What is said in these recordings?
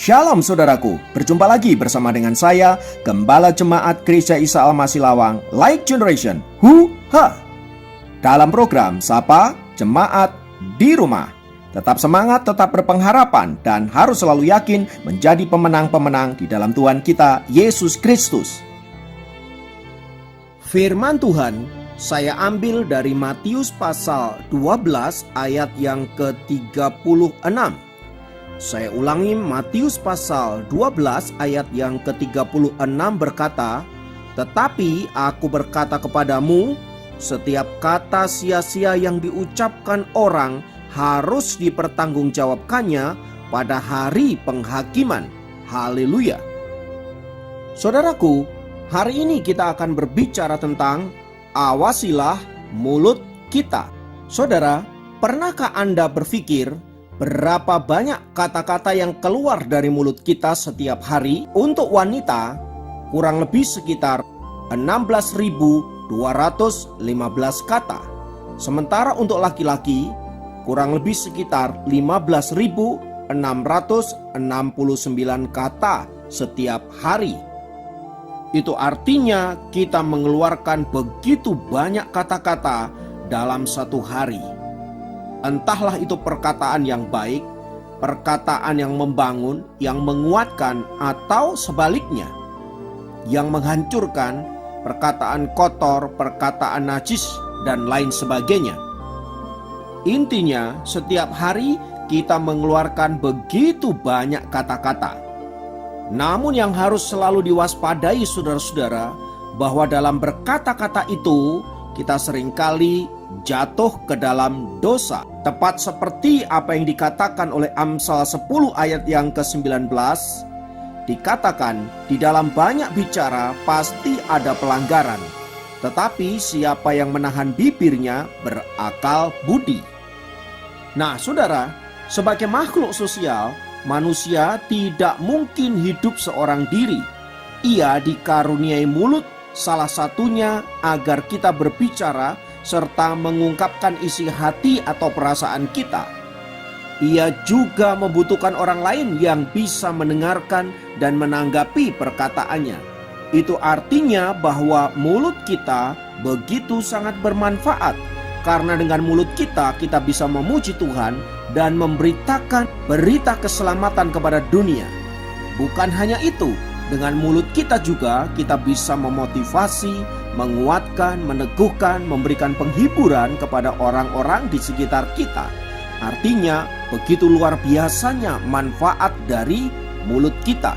Shalom saudaraku, berjumpa lagi bersama dengan saya, Gembala Jemaat Gereja Isa Al-Masih Lawang, Light Generation, Hu-Ha. Dalam program Sapa Jemaat di Rumah. Tetap semangat, tetap berpengharapan, dan harus selalu yakin menjadi pemenang-pemenang di dalam Tuhan kita, Yesus Kristus. Firman Tuhan saya ambil dari Matius pasal 12 ayat yang ke-36. Saya ulangi, Matius pasal 12 ayat yang ke-36 berkata, "Tetapi aku berkata kepadamu, setiap kata sia-sia yang diucapkan orang harus dipertanggungjawabkannya pada hari penghakiman." Haleluya. Saudaraku, hari ini kita akan berbicara tentang awasilah mulut kita. Saudara, pernahkah Anda berpikir berapa banyak kata-kata yang keluar dari mulut kita setiap hari? Untuk wanita, kurang lebih sekitar 16.215 kata. Sementara untuk laki-laki, kurang lebih sekitar 15.669 kata setiap hari. Itu artinya kita mengeluarkan begitu banyak kata-kata dalam satu hari. Entahlah itu perkataan yang baik, perkataan yang membangun, yang menguatkan, atau sebaliknya, yang menghancurkan, perkataan kotor, perkataan najis, dan lain sebagainya. Intinya, setiap hari kita mengeluarkan begitu banyak kata-kata. Namun yang harus selalu diwaspadai saudara-saudara, bahwa dalam berkata-kata itu kita seringkali jatuh ke dalam dosa. Tepat seperti apa yang dikatakan oleh Amsal 10 ayat yang ke-19, dikatakan di dalam banyak bicara pasti ada pelanggaran, tetapi siapa yang menahan bibirnya berakal budi. Nah saudara, sebagai makhluk sosial, manusia tidak mungkin hidup seorang diri. Ia dikaruniai mulut, salah satunya agar kita berbicara serta mengungkapkan isi hati atau perasaan kita. Ia juga membutuhkan orang lain yang bisa mendengarkan dan menanggapi perkataannya. Itu artinya bahwa mulut kita begitu sangat bermanfaat, karena dengan mulut kita bisa memuji Tuhan dan memberitakan berita keselamatan kepada dunia. Bukan hanya itu, dengan mulut kita juga kita bisa memotivasi, menguatkan, meneguhkan, memberikan penghiburan kepada orang-orang di sekitar kita. Artinya, begitu luar biasanya manfaat dari mulut kita.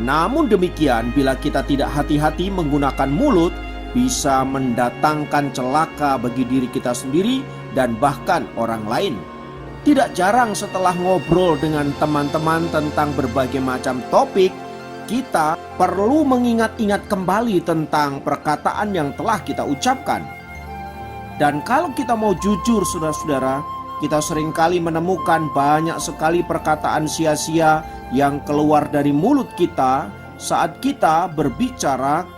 Namun demikian, bila kita tidak hati-hati menggunakan mulut, bisa mendatangkan celaka bagi diri kita sendiri dan bahkan orang lain. Tidak jarang setelah ngobrol dengan teman-teman tentang berbagai macam topik, kita perlu mengingat-ingat kembali tentang perkataan yang telah kita ucapkan. Dan kalau kita mau jujur saudara-saudara, kita seringkali menemukan banyak sekali perkataan sia-sia yang keluar dari mulut kita saat kita berbicara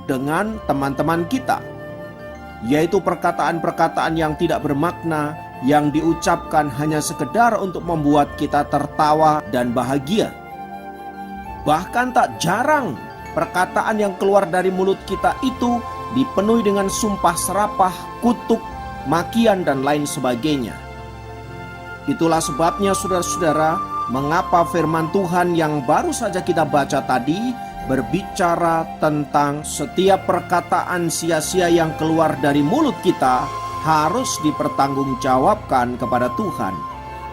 dengan teman-teman kita. Yaitu perkataan-perkataan yang tidak bermakna, yang diucapkan hanya sekedar untuk membuat kita tertawa dan bahagia. Bahkan tak jarang perkataan yang keluar dari mulut kita itu dipenuhi dengan sumpah serapah, kutuk, makian, dan lain sebagainya. Itulah sebabnya saudara-saudara, mengapa firman Tuhan yang baru saja kita baca tadi berbicara tentang setiap perkataan sia-sia yang keluar dari mulut kita harus dipertanggungjawabkan kepada Tuhan.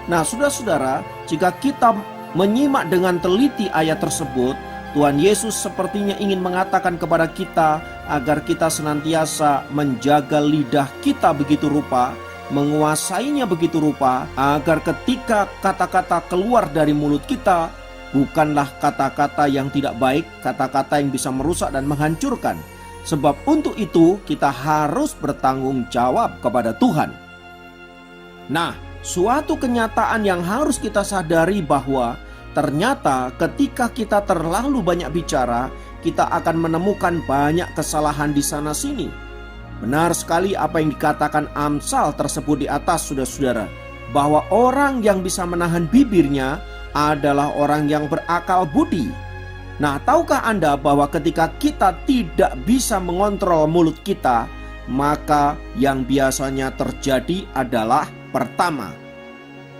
Nah saudara-saudara, jika kita menyimak dengan teliti ayat tersebut, Tuhan Yesus sepertinya ingin mengatakan kepada kita agar kita senantiasa menjaga lidah kita begitu rupa, menguasainya begitu rupa, agar ketika kata-kata keluar dari mulut kita bukanlah kata-kata yang tidak baik, kata-kata yang bisa merusak dan menghancurkan. Sebab untuk itu kita harus bertanggung jawab kepada Tuhan. Nah, suatu kenyataan yang harus kita sadari bahwa ternyata ketika kita terlalu banyak bicara, kita akan menemukan banyak kesalahan di sana sini. Benar sekali apa yang dikatakan Amsal tersebut di atas saudara-saudara, bahwa orang yang bisa menahan bibirnya adalah orang yang berakal budi. Nah, tahukah Anda bahwa ketika kita tidak bisa mengontrol mulut kita, maka yang biasanya terjadi adalah pertama,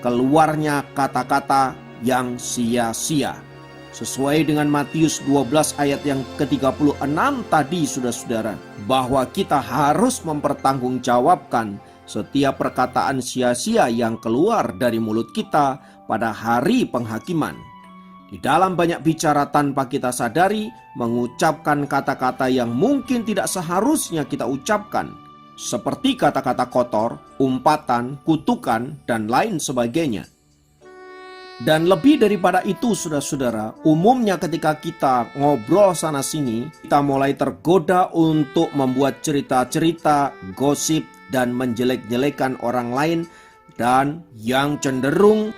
keluarnya kata-kata yang sia-sia. Sesuai dengan Matius 12 ayat yang ke-36 tadi, saudara-saudara, bahwa kita harus mempertanggungjawabkan setiap perkataan sia-sia yang keluar dari mulut kita pada hari penghakiman. Di dalam banyak bicara tanpa kita sadari, mengucapkan kata-kata yang mungkin tidak seharusnya kita ucapkan, seperti kata-kata kotor, umpatan, kutukan, dan lain sebagainya. Dan lebih daripada itu, saudara-saudara, umumnya ketika kita ngobrol sana-sini, kita mulai tergoda untuk membuat cerita-cerita, gosip, dan menjelek-jelekan orang lain, dan yang cenderung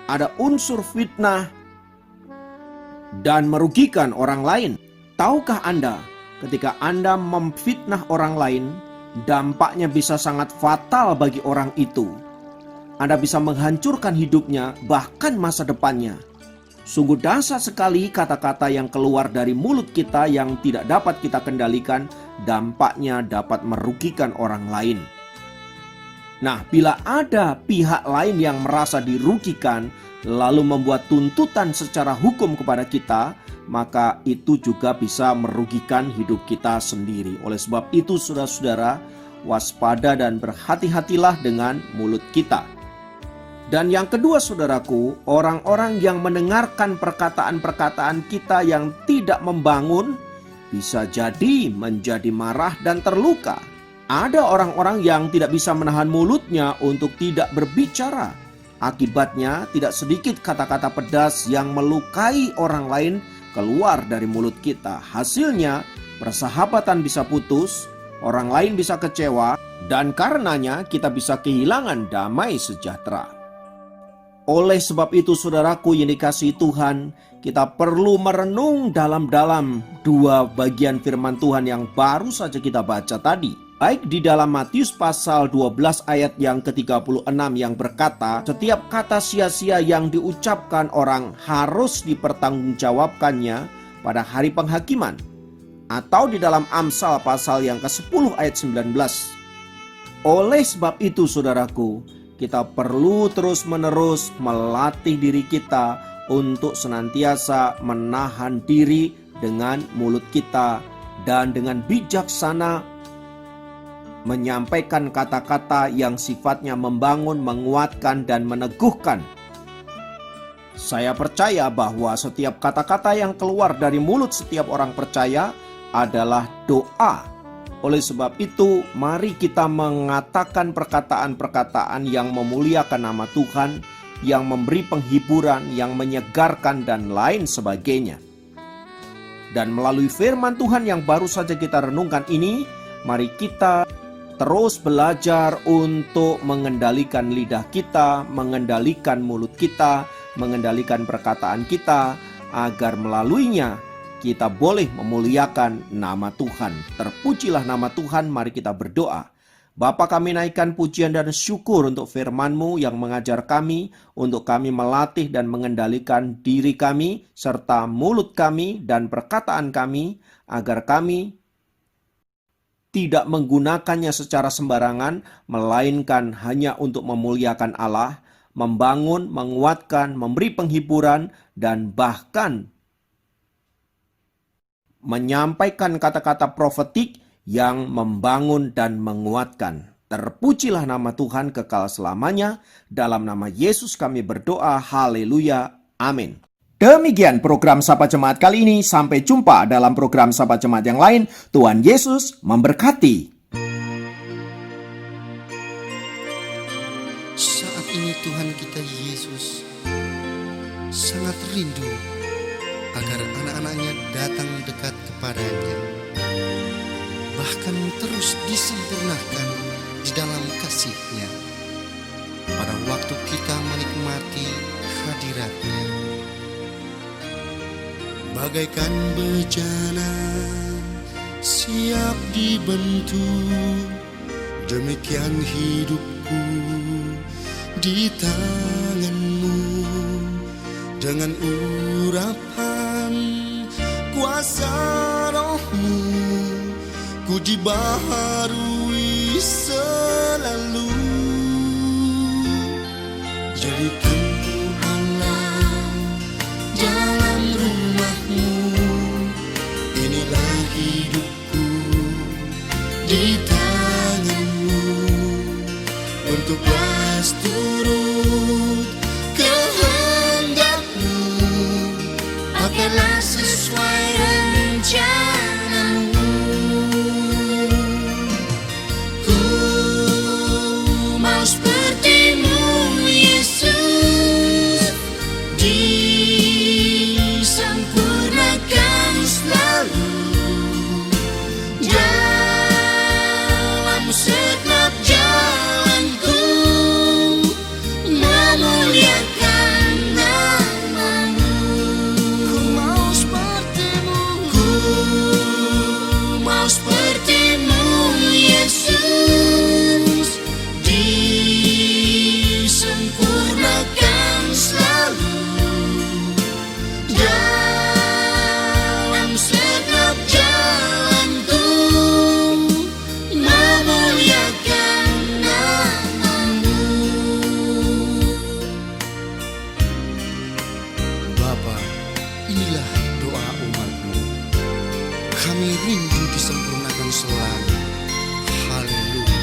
ada unsur fitnah dan merugikan orang lain. Tahukah Anda, ketika Anda memfitnah orang lain, dampaknya bisa sangat fatal bagi orang itu. Anda bisa menghancurkan hidupnya, bahkan masa depannya. Sungguh dahsyat sekali kata-kata yang keluar dari mulut kita yang tidak dapat kita kendalikan, dampaknya dapat merugikan orang lain. Nah, bila ada pihak lain yang merasa dirugikan, lalu membuat tuntutan secara hukum kepada kita, maka itu juga bisa merugikan hidup kita sendiri. Oleh sebab itu, saudara-saudara, waspada dan berhati-hatilah dengan mulut kita. Dan yang kedua, saudaraku, orang-orang yang mendengarkan perkataan-perkataan kita yang tidak membangun bisa jadi menjadi marah dan terluka. Ada orang-orang yang tidak bisa menahan mulutnya untuk tidak berbicara. Akibatnya tidak sedikit kata-kata pedas yang melukai orang lain keluar dari mulut kita. Hasilnya persahabatan bisa putus, orang lain bisa kecewa, dan karenanya kita bisa kehilangan damai sejahtera. Oleh sebab itu, saudaraku yang dikasihi Tuhan, kita perlu merenung dalam-dalam dua bagian firman Tuhan yang baru saja kita baca tadi. Baik di dalam Matius pasal 12 ayat yang ke-36 yang berkata, setiap kata sia-sia yang diucapkan orang harus dipertanggungjawabkannya pada hari penghakiman. Atau di dalam Amsal pasal yang ke-10 ayat 19. Oleh sebab itu, saudaraku, kita perlu terus-menerus melatih diri kita untuk senantiasa menahan diri dengan mulut kita dan dengan bijaksana menyampaikan kata-kata yang sifatnya membangun, menguatkan, dan meneguhkan. Saya percaya bahwa setiap kata-kata yang keluar dari mulut setiap orang percaya adalah doa. Oleh sebab itu, mari kita mengatakan perkataan-perkataan yang memuliakan nama Tuhan, yang memberi penghiburan, yang menyegarkan, dan lain sebagainya. Dan melalui firman Tuhan yang baru saja kita renungkan ini, mari kita terus belajar untuk mengendalikan lidah kita, mengendalikan mulut kita, mengendalikan perkataan kita, agar melaluinya kita boleh memuliakan nama Tuhan. Terpujilah nama Tuhan, mari kita berdoa. Bapa, kami naikkan pujian dan syukur untuk firman-Mu yang mengajar kami, untuk kami melatih dan mengendalikan diri kami, serta mulut kami dan perkataan kami, agar kami tidak menggunakannya secara sembarangan, melainkan hanya untuk memuliakan Allah, membangun, menguatkan, memberi penghiburan, dan bahkan menyampaikan kata-kata profetik yang membangun dan menguatkan. Terpujilah nama Tuhan kekal selamanya. Dalam nama Yesus kami berdoa. Haleluya. Amin. Demikian program Sapa Jemaat kali ini. Sampai jumpa dalam program Sapa Jemaat yang lain. Tuhan Yesus memberkati. Saat ini Tuhan kita Yesus sangat rindu agar anak-anaknya datang dekat kepadanya, bahkan terus disempurnakan di dalam kasih-Nya pada waktu kita menikmati hadirat-Nya. Bagaikan bejana siap dibentuk, demikian hidupku di tangan-Mu. dengan urapan kuasa rohmu, ku dibaharui selalu. Jadikan ku Allah dalam rumahmu, inilah hidupku di tanganmu. Bentuklah turut kehendakmu, pakailah sesuai rencanamu. Ku mau sepertimu Yesus, disempurnakan selalu dalam segenap jalanku, memuliakan namamu. Ku mau sepertimu, ku mau sepertimu Yesus, disempurnakan selalu dalam segenap jalanku, memuliakan namamu. Bapa, inilah doa umatmu. Kami rindu disempurnakan selalu. Haleluya.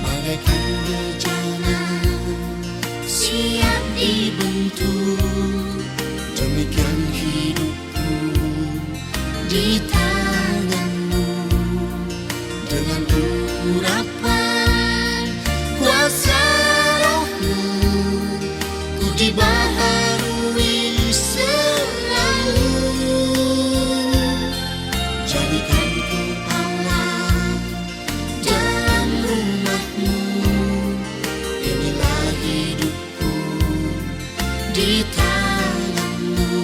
Bagaikan bejana siap dibentuk, demikian hidupku di tanganmu. Dengan urapan kuasa rohmu, ku dibaharui selalu. Jadikan ku Allah dalam rumahmu, inilah hidupku di tanganmu.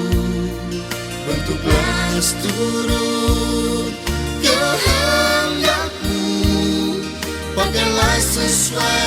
Bentuklah turut kehendakmu, pakailah sesuai